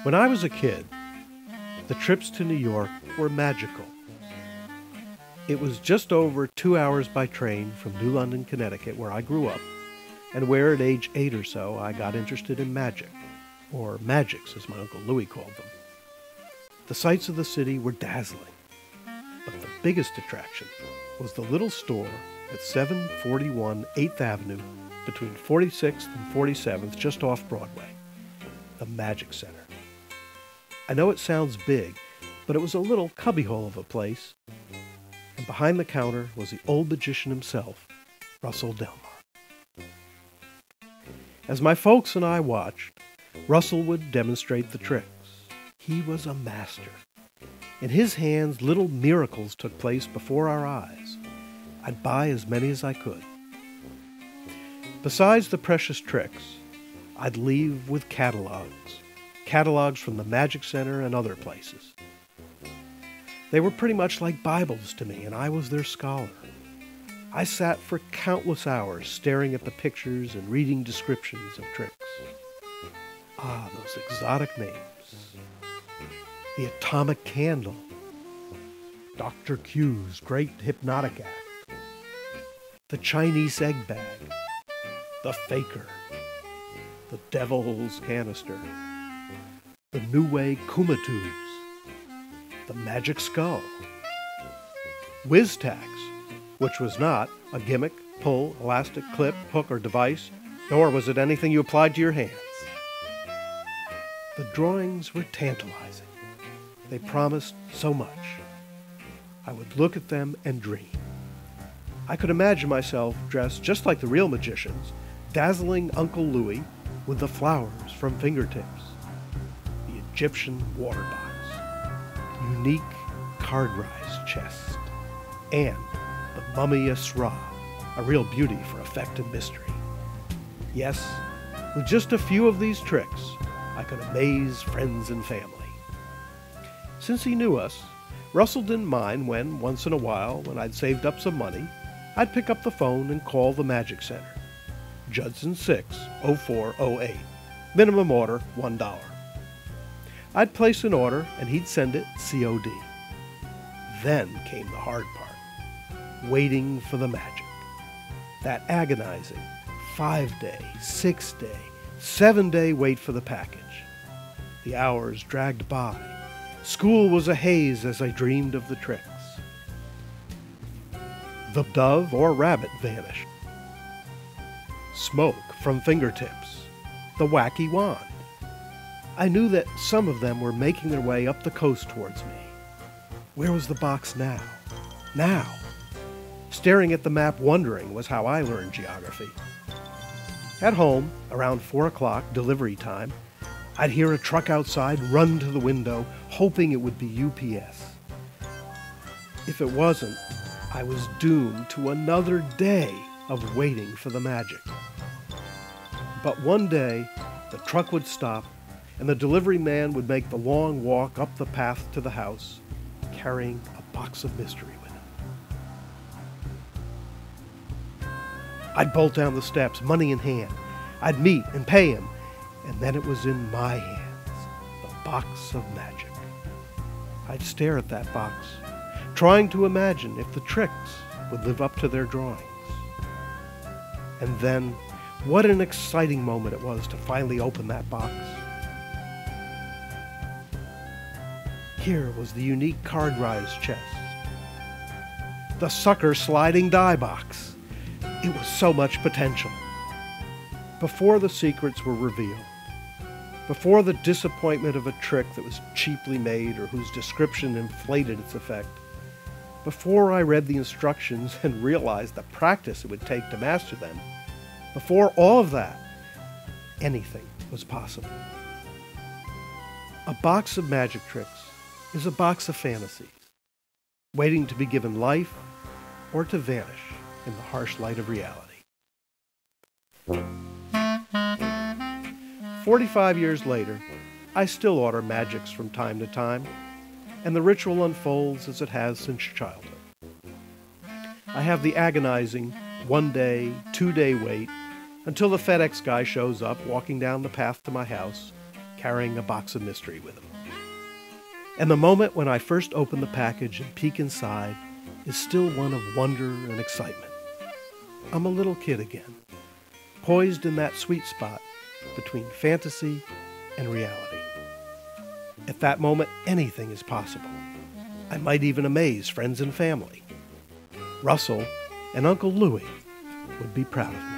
When I was a kid, the trips to New York were magical. It was just over 2 hours by train from New London, Connecticut, where I grew up, and where at age 8 or so I got interested in magic, or magics as my Uncle Louis called them. The sights of the city were dazzling, but the biggest attraction was the little store at 741 8th Avenue between 46th and 47th, just off Broadway, the Magic Center. I know it sounds big, but it was a little cubbyhole of a place, and behind the counter was the old magician himself, Russell Delmar. As my folks and I watched, Russell would demonstrate the tricks. He was a master. In his hands, little miracles took place before our eyes. I'd buy as many as I could. Besides the precious tricks, I'd leave with catalogs from the Magic Center and other places. They were pretty much like Bibles to me, and I was their scholar. I sat for countless hours staring at the pictures and reading descriptions of tricks. Ah, those exotic names. The Atomic Candle, Dr. Q's Great Hypnotic Act, the Chinese Egg Bag, the Faker, the Devil's Canister, the New-Way Kuma Tubes, the Magic Skull, Whiz-Tax, which was not a gimmick, pull, elastic, clip, hook, or device, nor was it anything you applied to your hands. The drawings were tantalizing. They promised so much. I would look at them and dream. I could imagine myself dressed just like the real magicians, dazzling Uncle Louis with the flowers from Fingertips, the Egyptian water box, unique card-rise chest, and the Mummy Asra, a real beauty for effect and mystery. Yes, with just a few of these tricks, I could amaze friends and family. Since he knew us, Russell didn't mind when, once in a while, when I'd saved up some money, I'd pick up the phone and call the Magic Center. Judson 6, 0408. Minimum order, $1. I'd place an order and he'd send it COD. Then came the hard part, waiting for the magic. That agonizing 5-day, 6-day, 7-day wait for the package. The hours dragged by. School was a haze as I dreamed of the tricks. The dove or rabbit vanished. Smoke from Fingertips. The wacky wand. I knew that some of them were making their way up the coast towards me. Where was the box now? Now! Staring at the map, wondering, was how I learned geography. At home, around 4 o'clock, delivery time, I'd hear a truck outside, run to the window, hoping it would be UPS. If it wasn't, I was doomed to another day of waiting for the magic. But one day, the truck would stop, and the delivery man would make the long walk up the path to the house, carrying a box of mystery with him. I'd bolt down the steps, money in hand. I'd meet and pay him, and then it was in my hands, the box of magic. I'd stare at that box, trying to imagine if the tricks would live up to their drawings. And then, what an exciting moment it was to finally open that box. Here was the unique card-rise chest, the sucker sliding die box. It was so much potential. Before the secrets were revealed, before the disappointment of a trick that was cheaply made or whose description inflated its effect, before I read the instructions and realized the practice it would take to master them, before all of that, anything was possible. A box of magic tricks is a box of fantasies, waiting to be given life or to vanish in the harsh light of reality. 45 years later, I still order magics from time to time, and the ritual unfolds as it has since childhood. I have the agonizing 1-day, 2-day wait until the FedEx guy shows up walking down the path to my house, carrying a box of mystery with him. And the moment when I first open the package and peek inside is still one of wonder and excitement. I'm a little kid again, poised in that sweet spot between fantasy and reality. At that moment, anything is possible. I might even amaze friends and family. Russell and Uncle Louie would be proud of me.